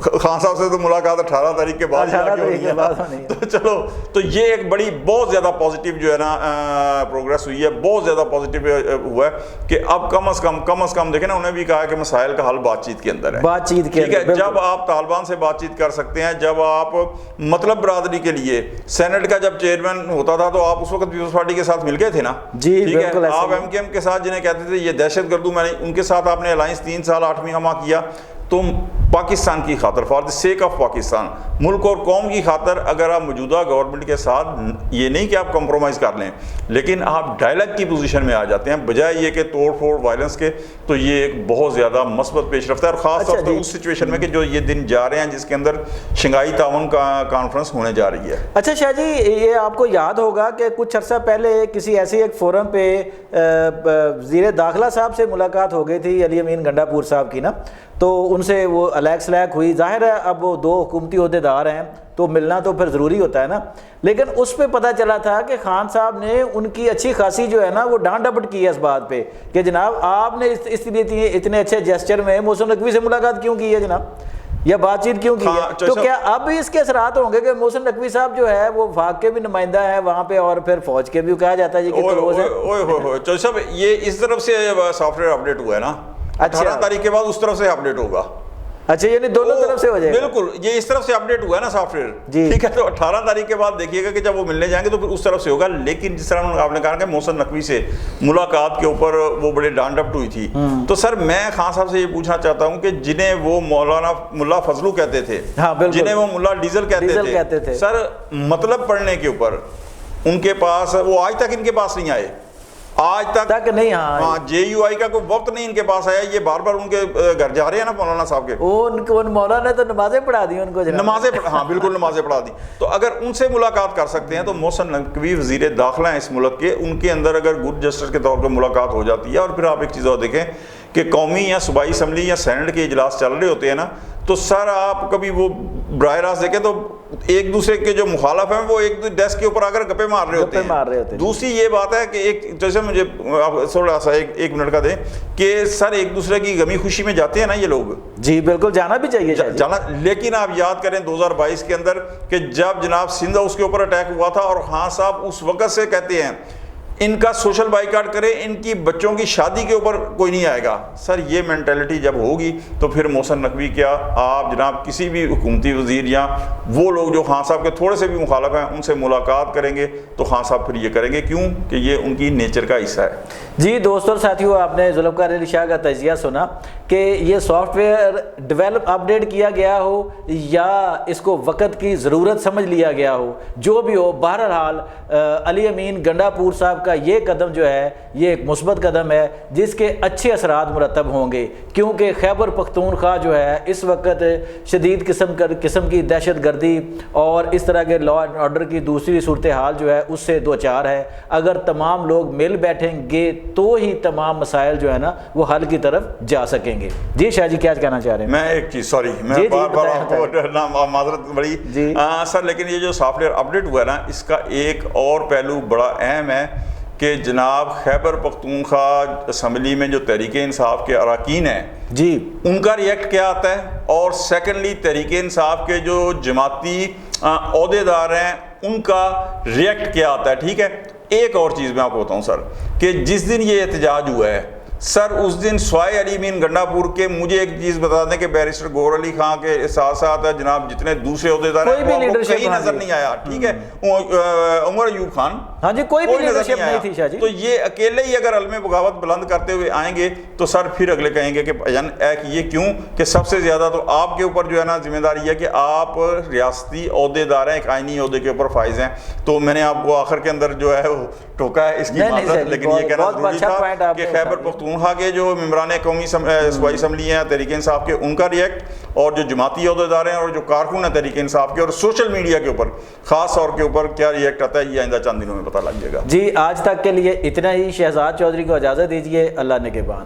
خان صاحب سے تو ملاقات 18 تاریخ کے بعد تو چلو، تو یہ ایک بڑی بہت زیادہ پازیٹیو جو ہے نا پروگریس ہوئی ہے، بہت زیادہ پازیٹیو ہوا ہے کہ اب کم از کم دیکھیں نا، انہیں بھی کہا کہ مسائل کا حل بات چیت کے اندر ہے، بات چیت کے ٹھیک ہے۔ جب آپ طالبان سے بات چیت کر سکتے ہیں، جب آپ مطلب برادری کے لیے سینٹ کا جب چیئرمین ہوتا تھا تو آپ اس وقت پیپلز پارٹی کے ساتھ مل گئے تھے نا، جی بالکل، آپ ایم کے ایم کے ساتھ جنہیں کہتے تھے یہ دہشت گردوں، میں نے ان کے ساتھ آپ نے الائنس 3 سال 8ویں ماہ کیا، تو پاکستان کی خاطر، for the sake of Pakistan, ملک اور قوم کی خاطر اگر آپ موجودہ گورنمنٹ کے ساتھ، یہ نہیں کہ آپ کمپرومائز کر لیں لیکن آپ ڈائیلاگ کی پوزیشن میں آ جاتے ہیں بجائے یہ کہ توڑ پھوڑ وائلنس کے، تو یہ ایک بہت زیادہ مثبت پیش رفت ہے، اور خاص طور پہ اس سچویشن میں کہ جو یہ دن جا رہے ہیں جس کے اندر شنگھائی تعاون کانفرنس ہونے جا رہی ہے۔ اچھا شاہ جی، یہ آپ کو یاد ہوگا کہ کچھ عرصہ پہلے کسی ایسے ایک فورم پہ وزیر داخلہ صاحب سے ملاقات ہو گئی تھی، علی امین گنڈا پور صاحب کی نا، تو ان سے وہ الیکس لیک ہوئی، ظاہر ہے اب وہ 2 حکومتی عہدیدار ہیں تو ملنا تو پھر ضروری ہوتا ہے نا، لیکن اس پہ پتہ چلا تھا کہ خان صاحب نے ان کی اچھی خاصی جو ہے نا وہ ڈانٹ ڈپٹ کی ہے اس بات پہ کہ جناب آپ نے اس لیے اتنے اچھے جیسچر میں محسن نقوی سے ملاقات کیوں کی ہے جناب، یا بات چیت کیوں کی ہے؟ تو کیا اب بھی اس کے اثرات ہوں گے کہ محسن نقوی صاحب جو ہے وہ وفاق کے بھی نمائندہ ہے وہاں پہ، اور پھر فوج کے بھی کہا جاتا ہے جی کہ کلوز ہے؟ چوہدری صاحب، یہ اس طرف سے سافٹ ویئر اپڈیٹ ہوا ہے نا، 18 تاریخ کے بعد اس طرف سے اپڈیٹ ہوگا۔ اچھا، یعنی دونوں طرف سے ہو جائے گا؟ بالکل، یہ اس طرف سے اپڈیٹ ہوا ہے نا سافٹ ویئر، ٹھیک ہے، تو 18 تاریخ کے بعد دیکھیے گا کہ جب وہ ملنے جائیں گے تو پھر اس طرف سے ہوگا۔ لیکن جس طرح آپ نے کہا کہ محسن نقوی سے ملاقات کے اوپر وہ بڑے ڈانٹ ڈپٹ ہوئی تھی، تو سر میں خان صاحب سے یہ پوچھنا چاہتا ہوں کہ جنہیں وہ مولانا ملا فضلو کہتے تھے، جنہیں وہ ملا ڈیزل کہتے تھے، سر مطلب پڑھنے کے اوپر ان کے پاس، وہ آج تک ان کے پاس نہیں آئے، آج تک نہیں، ہاں جے یو آئی کا کوئی وقت نہیں ان کے پاس آیا، یہ بار بار ان کے گھر جا رہے ہیں نا مولانا صاحب کے، ان مولانا نے تو نمازیں پڑھا دی ان کو، ہاں بالکل نمازیں پڑھا دی۔ تو اگر ان سے ملاقات کر سکتے ہیں تو محسن نقوی وزیر داخلہ ہیں اس ملک کے، ان کے اندر اگر گڈ جسٹس کے طور پہ ملاقات ہو جاتی ہے، اور پھر آپ ایک چیز اور دیکھیں کہ قومی یا صوبائی اسمبلی یا سینٹ کے اجلاس چل رہے ہوتے ہیں نا، تو سر آپ کبھی وہ براہ راست دیکھیں تو ایک دوسرے کے جو مخالف ہیں وہ ایک ڈیسک کے اوپر آ کر گپے مار رہے ہوتے ہیں۔ دوسری یہ بات ہے کہ ایک جیسے مجھے تھوڑا سا ایک منٹ کا دیں کہ سر ایک دوسرے کی غمی خوشی میں جاتے ہیں نا یہ لوگ، جی بالکل جانا بھی چاہیے جانا، لیکن آپ یاد کریں 2022 کے اندر کہ جب جناب سندھ ہاؤس کے اوپر اٹیک ہوا تھا، اور خان صاحب اس وقت سے کہتے ہیں ان کا سوشل بائیکاٹ کرے، ان کی بچوں کی شادی کے اوپر کوئی نہیں آئے گا۔ سر یہ مینٹلٹی جب ہوگی تو پھر محسن نقوی کیا آپ جناب کسی بھی حکومتی وزیر یا وہ لوگ جو خان صاحب کے تھوڑے سے بھی مخالف ہیں ان سے ملاقات کریں گے تو خان صاحب پھر یہ کریں گے، کیوں کہ یہ ان کی نیچر کا حصہ ہے۔ جی دوستوں اور ساتھیوں، آپ نے ذوالفقار علی شاہ کا تجزیہ سنا کہ یہ سافٹ ویئر ڈیولپ اپڈیٹ کیا گیا ہو یا اس کو وقت کی ضرورت سمجھ لیا گیا ہو، جو بھی ہو، بہرحال علی امین گنڈا پور صاحب کا یہ قدم جو ہے یہ ایک مثبت قدم ہے جس کے اچھے اثرات مرتب ہوں گے، کیونکہ خیبر پختونخوا جو ہے اس وقت شدید قسم کی دہشت گردی اور اس طرح کے لا اینڈ آرڈر کی دوسری صورتحال جو ہے اس سے دوچار ہے۔ اگر تمام لوگ مل بیٹھیں گے تو ہی تمام مسائل جو ہے نا وہ حل کی طرف جا سکیں گے۔ جی شاہ جی کیا کہنا چاہ رہے ہیں؟ میں ایک چیز، سوری میں بار بار آپ کو معذرت بڑی سر، لیکن یہ جو سافٹ ویئر اپڈیٹ ہوا ہے نا اس کا ایک اور پہلو بڑا اہم ہے کہ جناب خیبر پختونخوا اسمبلی میں جو تحریک انصاف کے اراکین ہیں جی ان کا ریئیکٹ کیا آتا ہے، اور سیکنڈلی تحریک انصاف کے جو جماعتی عہدیدار ہیں ان کا ریئیکٹ کیا آتا ہے، ٹھیک ہے۔ ایک اور چیز میں آپ کو بتاؤں سر کہ جس دن یہ احتجاج ہوا ہے سر اس دن سوائے علی امین گنڈا پور کے مجھے ایک چیز بتا دیں کہ بیرسٹر گور علی خان کے ساتھ ساتھ جناب جتنے دوسرے عہدیدار ہیں وہ کہیں نظر نہیں آیا، ٹھیک ہے۔ عمر ایوب خان، ہاں جی، کوئی بھی لیڈرشپ نہیں تھی شاہ جی۔ تو یہ اکیلے ہی اگر علم بغاوت بلند کرتے ہوئے آئیں گے تو سر پھر اگلے کہیں گے کہ یہ کیوں کہ سب سے زیادہ تو آپ کے اوپر جو ہے نا ذمہ داری ہے کہ آپ ریاستی عہدیدار ہیں، ایک آئینی عہدے کے اوپر فائز ہیں۔ تو میں نے آپ کو آخر کے اندر جو ہے وہ ٹوکا ہے، اس کی معذرت، لیکن یہ کہنا ضروری تھا کہ خیبر پختونخوا کے جو ممبران قومی صوبائی اسمبلی ہیں تحریک انصاف کے ان کا ریئیکٹ، اور جو جماعتی عہدیدار ہیں اور جو کارکن ہیں تحریک انصاف کے، اور سوشل میڈیا کے اوپر خاص طور کے اوپر کیا ریئیکٹ آتا ہے یہ آئندہ چند دنوں میں پتہ لگ جائے گا۔ جی آج تک کے لیے اتنا ہی، شہزاد چودھری کو اجازت دیجیے، اللہ نگہبان۔